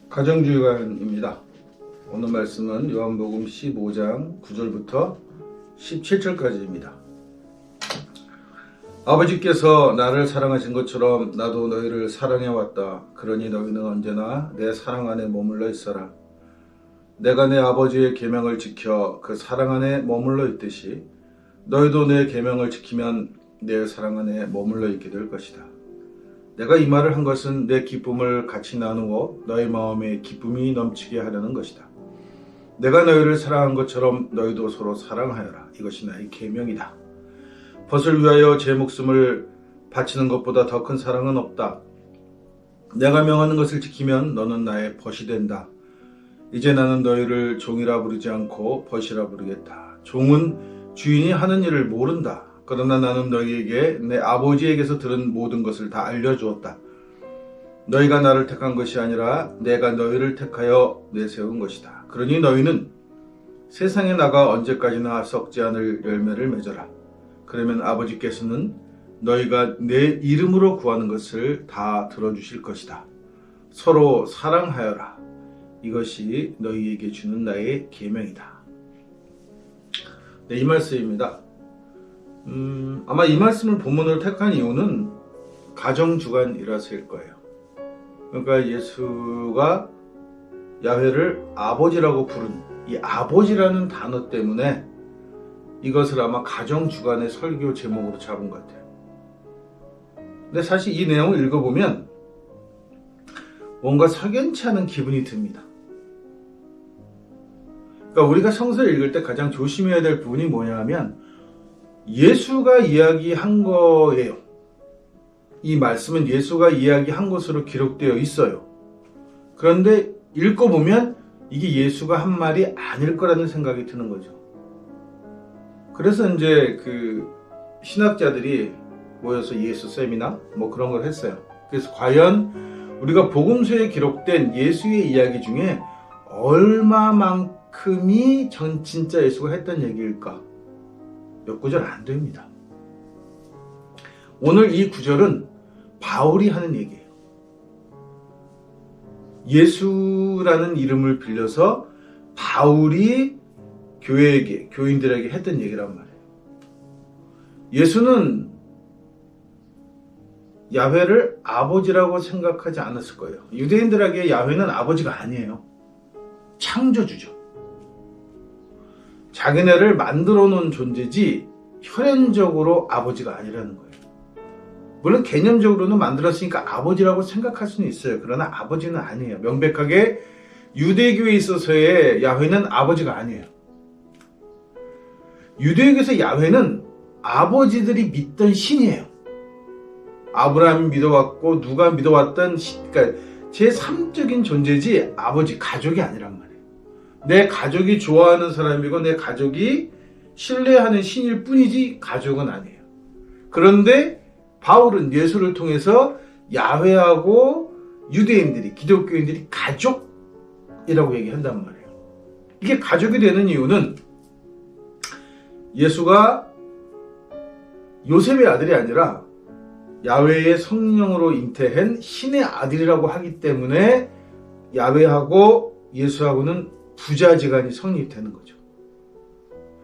가정주의관입니다. 오늘 말씀은 요한복음 15장 9절부터 17절까지입니다. 아버지께서 나를 사랑하신 것처럼 나도 너희를 사랑해왔다. 그러니 너희는 언제나 내 사랑 안에 머물러 있어라. 내가 내 아버지의 계명을 지켜 그 사랑 안에 머물러 있듯이 너희도 내 계명을 지키면 내 사랑 안에 머물러 있게 될 것이다. 내가 이 말을 한 것은 내 기쁨을 같이 나누어 너희 마음에 기쁨이 넘치게 하려는 것이다. 내가 너희를 사랑한 것처럼 너희도 서로 사랑하여라. 이것이 나의 계명이다. 벗을 위하여 제 목숨을 바치는 것보다 더 큰 사랑은 없다. 내가 명하는 것을 지키면 너는 나의 벗이 된다. 이제 나는 너희를 종이라 부르지 않고 벗이라 부르겠다. 종은 주인이 하는 일을 모른다. 그러나 나는 너희에게 내 아버지에게서 들은 모든 것을 다 알려주었다. 너희가 나를 택한 것이 아니라 내가 너희를 택하여 내세운 것이다. 그러니 너희는 세상에 나가 언제까지나 썩지 않을 열매를 맺어라. 그러면 아버지께서는 너희가 내 이름으로 구하는 것을 다 들어주실 것이다. 서로 사랑하여라. 이것이 너희에게 주는 나의 계명이다. 네, 이 말씀입니다. 아마 이 말씀을 본문으로 택한 이유는 가정주간이라서일 거예요. 그러니까 예수가 야훼를 아버지라고 부른 이 아버지라는 단어 때문에 이것을 아마 가정주간의 설교 제목으로 잡은 것 같아요. 근데 사실 이 내용을 읽어보면 뭔가 석연치 않은 기분이 듭니다. 그러니까 우리가 성서를 읽을 때 가장 조심해야 될 부분이 뭐냐 하면 예수가 이야기한 거예요. 이 말씀은 예수가 이야기한 것으로 기록되어 있어요. 그런데 읽어보면 이게 예수가 한 말이 아닐 거라는 생각이 드는 거죠. 그래서 이제 그 신학자들이 모여서 예수 세미나 뭐 그런 걸 했어요. 그래서 과연 우리가 복음서에 기록된 예수의 이야기 중에 얼마만큼이 진짜 예수가 했던 얘기일까? 몇 구절 안 됩니다. 오늘 이 구절은 바울이 하는 얘기예요. 예수라는 이름을 빌려서 바울이 교회에게, 교인들에게 했던 얘기란 말이에요. 예수는 야훼를 아버지라고 생각하지 않았을 거예요. 유대인들에게 야훼는 아버지가 아니에요. 창조주죠. 자기네를 만들어 놓은 존재지 혈연적으로 아버지가 아니라는 거예요. 물론 개념적으로는 만들었으니까 아버지라고 생각할 수는 있어요. 그러나 아버지는 아니에요. 명백하게 유대교에 있어서의 야훼는 아버지가 아니에요. 유대교에서 야훼는 아버지들이 믿던 신이에요. 아브라함이 믿어왔고 누가 믿어왔던 그러니까 제3적인 존재지 아버지, 가족이 아니란 말이에요. 내 가족이 좋아하는 사람이고 내 가족이 신뢰하는 신일 뿐이지 가족은 아니에요. 그런데 바울은 예수를 통해서 야훼하고 유대인들이, 기독교인들이 가족이라고 얘기한단 말이에요. 이게 가족이 되는 이유는 예수가 요셉의 아들이 아니라 야훼의 성령으로 잉태한 신의 아들이라고 하기 때문에 야훼하고 예수하고는 부자지간이 성립되는 거죠.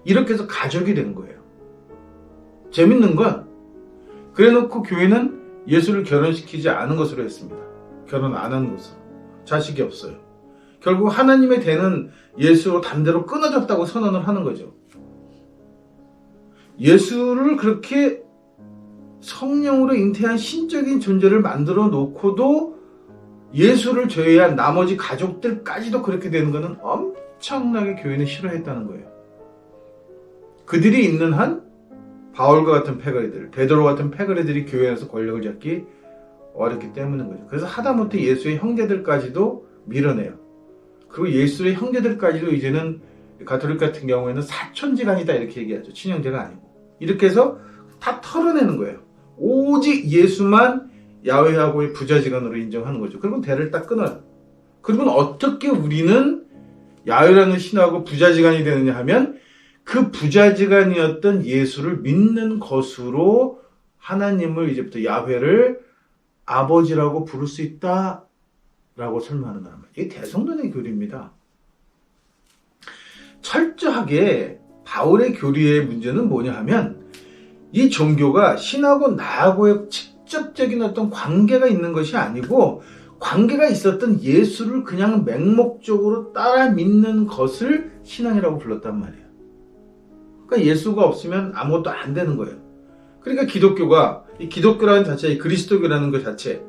이렇게 해서 가족이 된 거예요. 재밌는 건 그래놓고 교회는 예수를 결혼시키지 않은 것으로 했습니다. 결혼 안 한 것으로. 자식이 없어요. 결국 하나님의 대는 예수로 단대로 끊어졌다고 선언을 하는 거죠. 예수를 그렇게 성령으로 잉태한 신적인 존재를 만들어 놓고도 예수를 제외한 나머지 가족들까지도 그렇게 되는 것은 엄청나게 교회는 싫어했다는 거예요. 그들이 있는 한 바울과 같은 패거리들, 베드로 같은 패거리들이 교회 안에서 권력을 잡기 어렵기 때문인 거죠. 그래서 하다못해 예수의 형제들까지도 밀어내요. 그리고 예수의 형제들까지도 이제는 가톨릭 같은 경우에는 사촌지간이다 이렇게 얘기하죠. 친형제가 아니고. 이렇게 해서 다 털어내는 거예요. 오직 예수만 야훼하고의 부자지간으로 인정하는 거죠. 그러면 대를 딱 끊어요. 그러면 어떻게 우리는 야훼라는 신하고 부자지간이 되느냐 하면 그 부자지간이었던 예수를 믿는 것으로 하나님을 이제부터 야훼를 아버지라고 부를 수 있다. 라고 설명하는 거란 말이에요. 이게 대성론의 교리입니다. 철저하게 바울의 교리의 문제는 뭐냐 하면 이 종교가 신하고 나하고의 직접적인 어떤 관계가 있는 것이 아니고 관계가 있었던 예수를 그냥 맹목적으로 따라 믿는 것을 신앙이라고 불렀단 말이에요. 그러니까 예수가 없으면 아무것도 안 되는 거예요. 그러니까 기독교가 이 기독교라는 자체, 이 그리스도교라는 것 자체,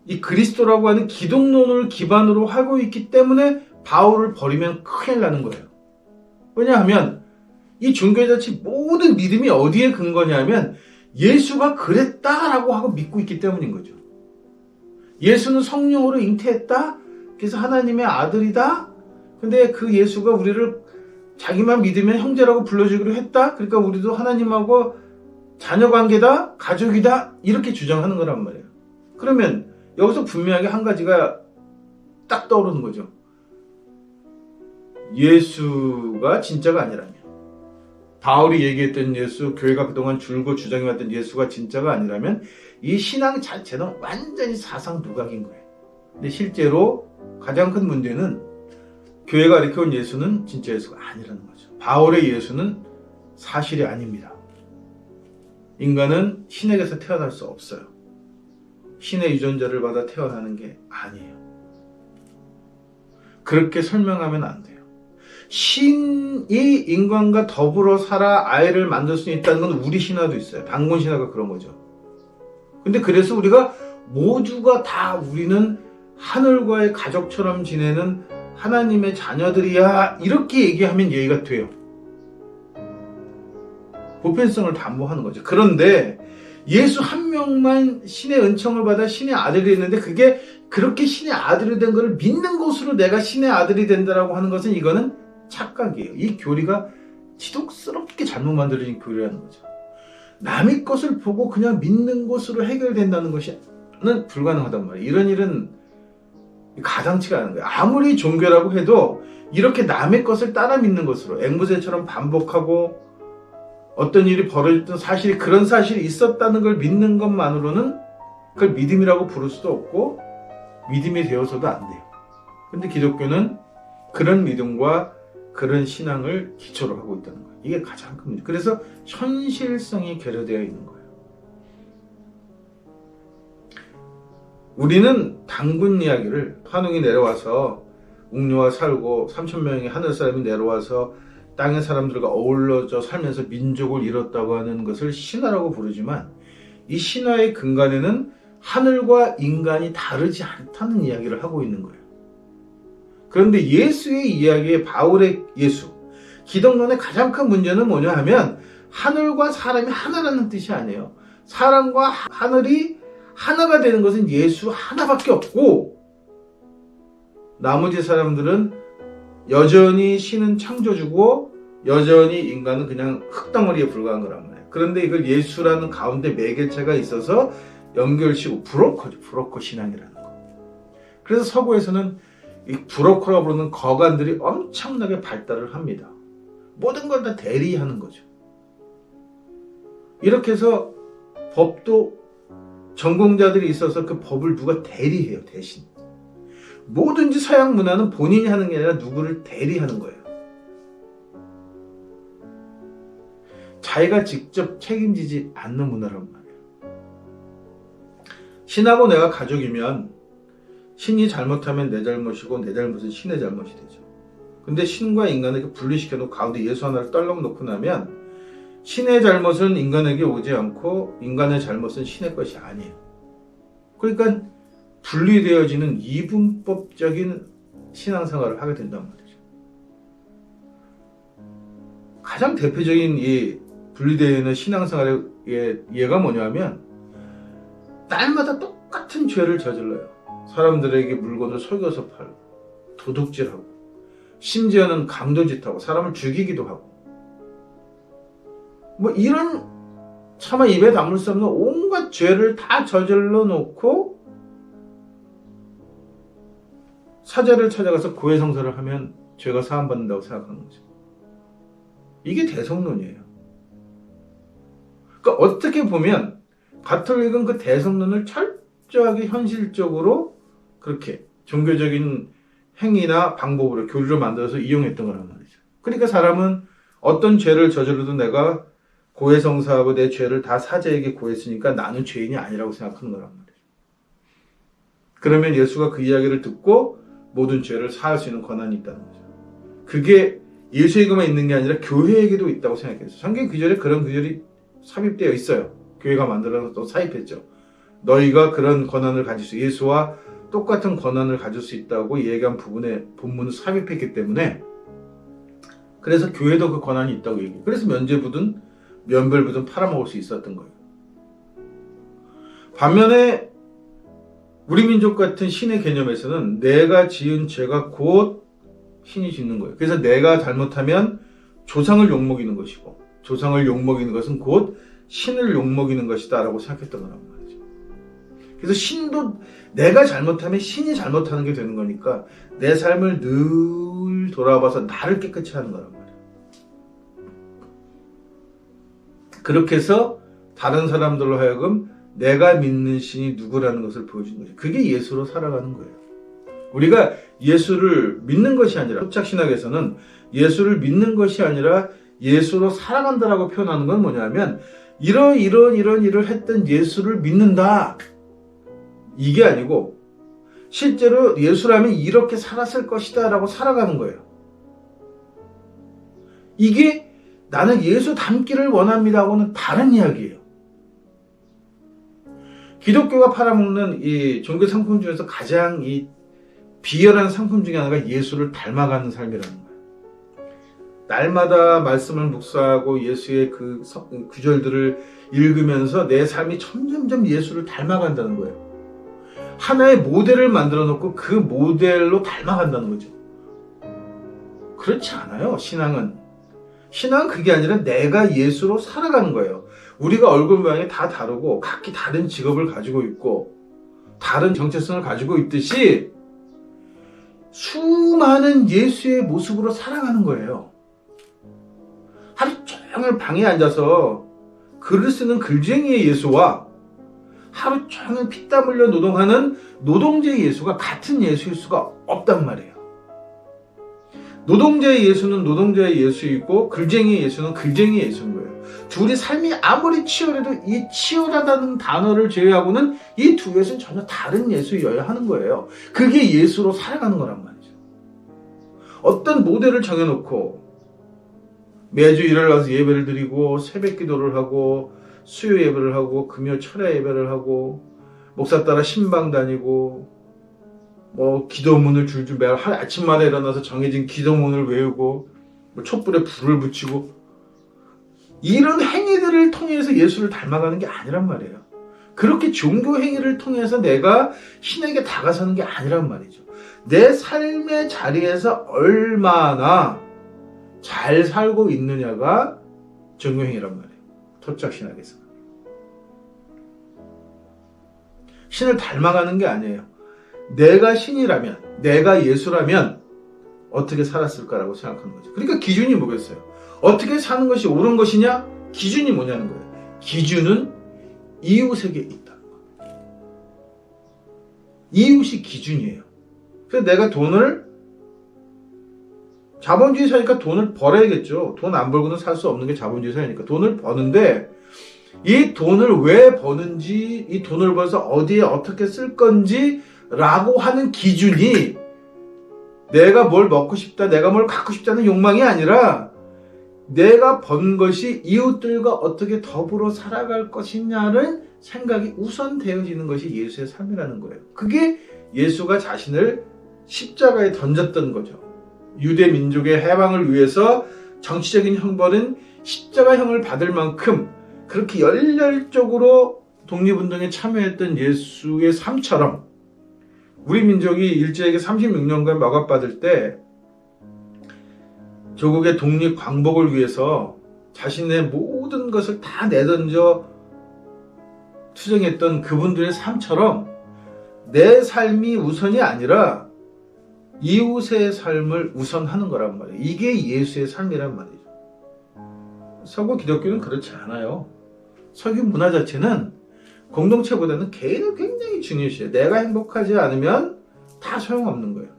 이 그리스도라고 하는 기독론을 기반으로 하고 있기 때문에 바울을 버리면 큰일 나는 거예요. 왜냐하면 이 종교 자체 모든 믿음이 어디에 근거냐면 예수가 그랬다라고 하고 믿고 있기 때문인 거죠. 예수는 성령으로 잉태했다. 그래서 하나님의 아들이다. 근데 그 예수가 우리를 자기만 믿으면 형제라고 불러주기로 했다. 그러니까 우리도 하나님하고 자녀 관계다, 가족이다 이렇게 주장하는 거란 말이에요. 그러면 여기서 분명하게 한 가지가 딱 떠오르는 거죠. 예수가 진짜가 아니라면, 바울이 얘기했던 예수, 교회가 그동안 줄고 주장해왔던 예수가 진짜가 아니라면 이 신앙 자체는 완전히 사상 누각인 거예요. 근데 실제로 가장 큰 문제는 교회가 가르쳐온 예수는 진짜 예수가 아니라는 거죠. 바울의 예수는 사실이 아닙니다. 인간은 신에게서 태어날 수 없어요. 신의 유전자를 받아 태어나는 게 아니에요. 그렇게 설명하면 안 돼요. 신이 인간과 더불어 살아 아이를 만들 수 있다는 건 우리 신화도 있어요. 방문 신화가 그런 거죠. 근데 그래서 우리가 모두가 다 우리는 하늘과의 가족처럼 지내는 하나님의 자녀들이야 이렇게 얘기하면 이해가 돼요. 보편성을 담보하는 거죠. 그런데 예수 한 명만 신의 은총을 받아 신의 아들이 됐는데 그게 그렇게 신의 아들이 된 것을 믿는 것으로 내가 신의 아들이 된다라고 하는 것은 이거는 착각이에요. 이 교리가 지독스럽게 잘못 만들어진 교리라는 거죠. 남의 것을 보고 그냥 믿는 것으로 해결된다는 것은 불가능하단 말이에요. 이런 일은 가당치가 않은 거예요. 아무리 종교라고 해도 이렇게 남의 것을 따라 믿는 것으로 앵무새처럼 반복하고 어떤 일이 벌어졌던 사실이 그런 사실이 있었다는 걸 믿는 것만으로는 그걸 믿음이라고 부를 수도 없고 믿음이 되어서도 안 돼요. 근데 기독교는 그런 믿음과 그런 신앙을 기초로 하고 있다는 거예요. 이게 가장 큰 문제. 그래서 현실성이 결여되어 있는 거예요. 우리는 단군 이야기를 환웅이 내려와서 웅녀와 살고 3,000명의 하늘 사람이 내려와서 땅의 사람들과 어울러져 살면서 민족을 이뤘다고 하는 것을 신화라고 부르지만 이 신화의 근간에는 하늘과 인간이 다르지 않다는 이야기를 하고 있는 거예요. 그런데 예수의 이야기에 바울의 예수, 기독론의 가장 큰 문제는 뭐냐 하면 하늘과 사람이 하나라는 뜻이 아니에요. 사람과 하늘이 하나가 되는 것은 예수 하나밖에 없고 나머지 사람들은 여전히 신은 창조주고 여전히 인간은 그냥 흙덩어리에 불과한 거란 말이에요. 그런데 이걸 예수라는 가운데 매개체가 있어서 연결시고 브로커죠. 브로커 신앙이라는 거. 그래서 서구에서는 이 브로커라고 부르는 거관들이 엄청나게 발달을 합니다. 모든 걸 다 대리하는 거죠. 이렇게 해서 법도 전공자들이 있어서 그 법을 누가 대리해요. 대신. 뭐든지 서양 문화는 본인이 하는 게 아니라 누구를 대리하는 거예요. 자기가 직접 책임지지 않는 문화란 말이에요. 신하고 내가 가족이면 신이 잘못하면 내 잘못이고 내 잘못은 신의 잘못이 되죠. 근데 신과 인간에게 분리시켜놓고 가운데 예수 하나를 떨렁 놓고 나면 신의 잘못은 인간에게 오지 않고 인간의 잘못은 신의 것이 아니에요. 그러니까 분리되어지는 이분법적인 신앙생활을 하게 된단 말이죠. 가장 대표적인 이 분리되는 신앙생활의 예가 뭐냐면 날마다 똑같은 죄를 저질러요. 사람들에게 물건을 속여서 팔고 도둑질하고 심지어는 강도짓하고 사람을 죽이기도 하고 뭐 이런 차마 입에 담을 수 없는 온갖 죄를 다 저질러 놓고 사제를 찾아가서 고해성사를 하면 죄가 사함받는다고 생각하는 거죠. 이게 대성론이에요. 그러니까 어떻게 보면 가톨릭은 그 대성론을 철저하게 현실적으로 그렇게 종교적인 행위나 방법으로 교리를 만들어서 이용했던 거란 말이죠. 그러니까 사람은 어떤 죄를 저질러도 내가 고해성사하고 내 죄를 다 사자에게 고했으니까 나는 죄인이 아니라고 생각하는 거란 말이죠. 그러면 예수가 그 이야기를 듣고 모든 죄를 사할 수 있는 권한이 있다는 거죠. 그게 예수에게만 있는 게 아니라 교회에게도 있다고 생각했어요. 성경 구절에 그런 구절이 삽입되어 있어요. 교회가 만들어서 또 사입했죠. 너희가 그런 권한을 가질 수, 예수와 똑같은 권한을 가질 수 있다고 얘기한 부분에 본문을 삽입했기 때문에, 그래서 교회도 그 권한이 있다고 얘기해요. 그래서 면죄부든 면벌부든 팔아먹을 수 있었던 거예요. 반면에 우리 민족 같은 신의 개념에서는 내가 지은 죄가 곧 신이 짓는 거예요. 그래서 내가 잘못하면 조상을 욕먹이는 것이고, 조상을 욕먹이는 것은 곧 신을 욕먹이는 것이다 라고 생각했던 거란 말이죠. 그래서 신도 내가 잘못하면 신이 잘못하는 게 되는 거니까 내 삶을 늘 돌아봐서 나를 깨끗이 하는 거란 말이에요. 그렇게 해서 다른 사람들로 하여금 내가 믿는 신이 누구라는 것을 보여주는 거죠. 그게 예수로 살아가는 거예요. 우리가 예수를 믿는 것이 아니라, 토착신학에서는 예수를 믿는 것이 아니라 예수로 살아간다라고 표현하는 건 뭐냐면, 이런 일을 했던 예수를 믿는다, 이게 아니고 실제로 예수라면 이렇게 살았을 것이다 라고 살아가는 거예요. 이게 나는 예수 닮기를 원합니다 하고는 다른 이야기예요. 기독교가 팔아먹는 이 종교 상품 중에서 가장 이 비열한 상품 중에 하나가 예수를 닮아가는 삶이라는 거예요. 날마다 말씀을 묵상하고 예수의 그 구절들을 읽으면서 내 삶이 점점점 예수를 닮아간다는 거예요. 하나의 모델을 만들어 놓고 그 모델로 닮아간다는 거죠. 그렇지 않아요. 신앙은 그게 아니라 내가 예수로 살아가는 거예요. 우리가 얼굴 모양이 다 다르고 각기 다른 직업을 가지고 있고 다른 정체성을 가지고 있듯이 수많은 예수의 모습으로 살아가는 거예요. 하루 종일 방에 앉아서 글을 쓰는 글쟁이의 예수와 하루 종일 피땀 흘려 노동하는 노동자의 예수가 같은 예수일 수가 없단 말이에요. 노동자의 예수는 노동자의 예수이고 글쟁이의 예수는 글쟁이의 예수인 거예요. 둘이 삶이 아무리 치열해도 이 치열하다는 단어를 제외하고는 이 두 예수는 전혀 다른 예수여야 하는 거예요. 그게 예수로 살아가는 거란 말이죠. 어떤 모델을 정해놓고 매주 일어나서 예배를 드리고 새벽 기도를 하고 수요 예배를 하고 금요 철야 예배를 하고 목사 따라 신방 다니고 뭐 기도문을 줄줄 매일 아침마다 일어나서 정해진 기도문을 외우고 뭐 촛불에 불을 붙이고 이런 행위들을 통해서 예수를 닮아가는 게 아니란 말이에요. 그렇게 종교 행위를 통해서 내가 신에게 다가서는 게 아니란 말이죠. 내 삶의 자리에서 얼마나 잘 살고 있느냐가 종교 행위란 말이에요. 토착신학에서 신을 닮아가는 게 아니에요. 내가 신이라면, 내가 예수라면 어떻게 살았을까라고 생각하는 거죠. 그러니까 기준이 뭐겠어요? 어떻게 사는 것이 옳은 것이냐? 기준이 뭐냐는 거예요. 기준은 이웃에게 있다는 거예요. 이웃이 기준이에요. 그래서 내가 돈을, 자본주의 사니까 돈을 벌어야겠죠. 돈 안 벌고는 살 수 없는 게 자본주의 사니까 돈을 버는데, 이 돈을 왜 버는지, 이 돈을 벌어서 어디에 어떻게 쓸 건지 라고 하는 기준이 내가 뭘 먹고 싶다, 내가 뭘 갖고 싶다는 욕망이 아니라 내가 번 것이 이웃들과 어떻게 더불어 살아갈 것이냐는 생각이 우선 되어지는 것이 예수의 삶이라는 거예요. 그게 예수가 자신을 십자가에 던졌던 거죠. 유대 민족의 해방을 위해서 정치적인 형벌은 십자가형을 받을 만큼 그렇게 열렬적으로 독립운동에 참여했던 예수의 삶처럼 우리 민족이 일제에게 36년간 억압받을 때 조국의 독립 광복을 위해서 자신의 모든 것을 다 내던져 투쟁했던 그분들의 삶처럼 내 삶이 우선이 아니라 이웃의 삶을 우선하는 거란 말이에요. 이게 예수의 삶이란 말이죠. 서구 기독교는 그렇지 않아요. 석유 문화 자체는 공동체보다는 개인을 굉장히 중요시해요. 내가 행복하지 않으면 다 소용없는 거예요.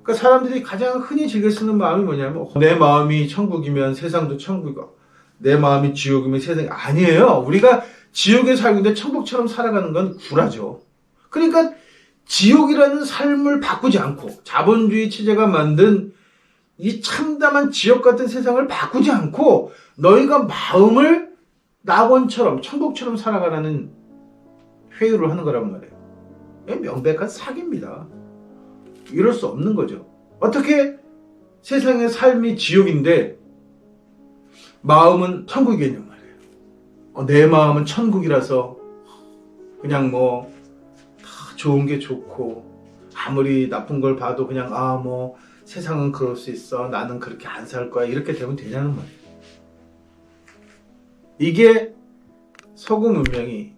그러니까 사람들이 가장 흔히 즐겨 쓰는 마음이 뭐냐면 내 마음이 천국이면 세상도 천국이고 내 마음이 지옥이면 세상이 아니에요. 우리가 지옥에 살고 있는데 천국처럼 살아가는 건 구라죠. 그러니까 지옥이라는 삶을 바꾸지 않고 자본주의 체제가 만든 이 참담한 지옥 같은 세상을 바꾸지 않고 너희가 마음을 낙원처럼 천국처럼 살아가라는 회유를 하는 거란 말이에요. 명백한 사기입니다. 이럴 수 없는 거죠. 어떻게 세상의 삶이 지옥인데 마음은 천국이겠냔 말이에요. 내 마음은 천국이라서 그냥 뭐 다 좋은 게 좋고 아무리 나쁜 걸 봐도 그냥 뭐 세상은 그럴 수 있어. 나는 그렇게 안 살 거야. 이렇게 되면 되냐는 말이에요. 이게 서구 문명이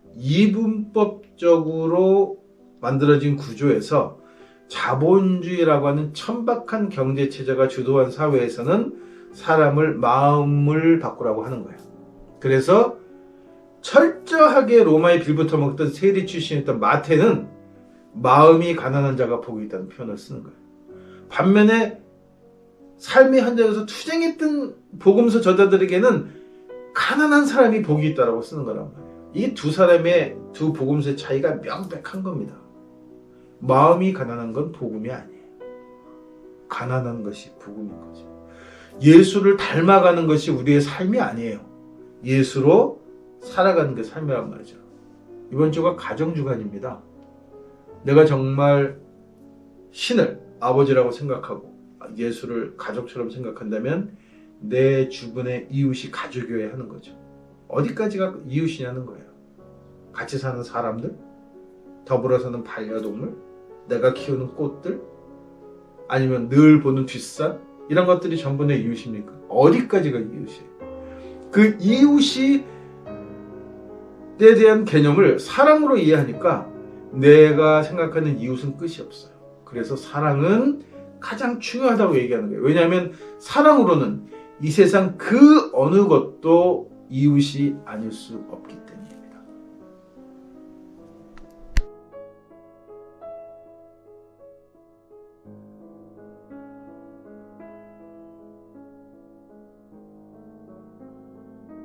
이분법적으로 만들어진 구조에서 자본주의라고 하는 천박한 경제체제가 주도한 사회에서는 사람을 마음을 바꾸라고 하는 거예요. 그래서 철저하게 로마에 빌부터 먹던 세리 출신이었던 마태는 마음이 가난한 자가 복이 있다는 표현을 쓰는 거예요. 반면에 삶의 현장에서 투쟁했던 복음서 저자들에게는 가난한 사람이 복이 있다고 쓰는 거란 말이에요. 이 두 사람의 두 복음서의 차이가 명백한 겁니다. 마음이 가난한 건 복음이 아니에요. 가난한 것이 복음인 거죠. 예수를 닮아가는 것이 우리의 삶이 아니에요. 예수로 살아가는 게 삶이란 말이죠. 이번 주가 가정주간입니다. 내가 정말 신을 아버지라고 생각하고 예수를 가족처럼 생각한다면 내 주변의 이웃이 가족이어야 하는 거죠. 어디까지가 이웃이냐는 거예요. 같이 사는 사람들, 더불어 사는 반려동물, 내가 키우는 꽃들, 아니면 늘 보는 뒷산, 이런 것들이 전부 내 이웃입니까? 어디까지가 이웃이에요? 그 이웃이 에 대한 개념을 사랑으로 이해하니까 내가 생각하는 이웃은 끝이 없어요. 그래서 사랑은 가장 중요하다고 얘기하는 거예요. 왜냐하면 사랑으로는 이 세상 그 어느 것도 이웃이 아닐 수 없기 때문에.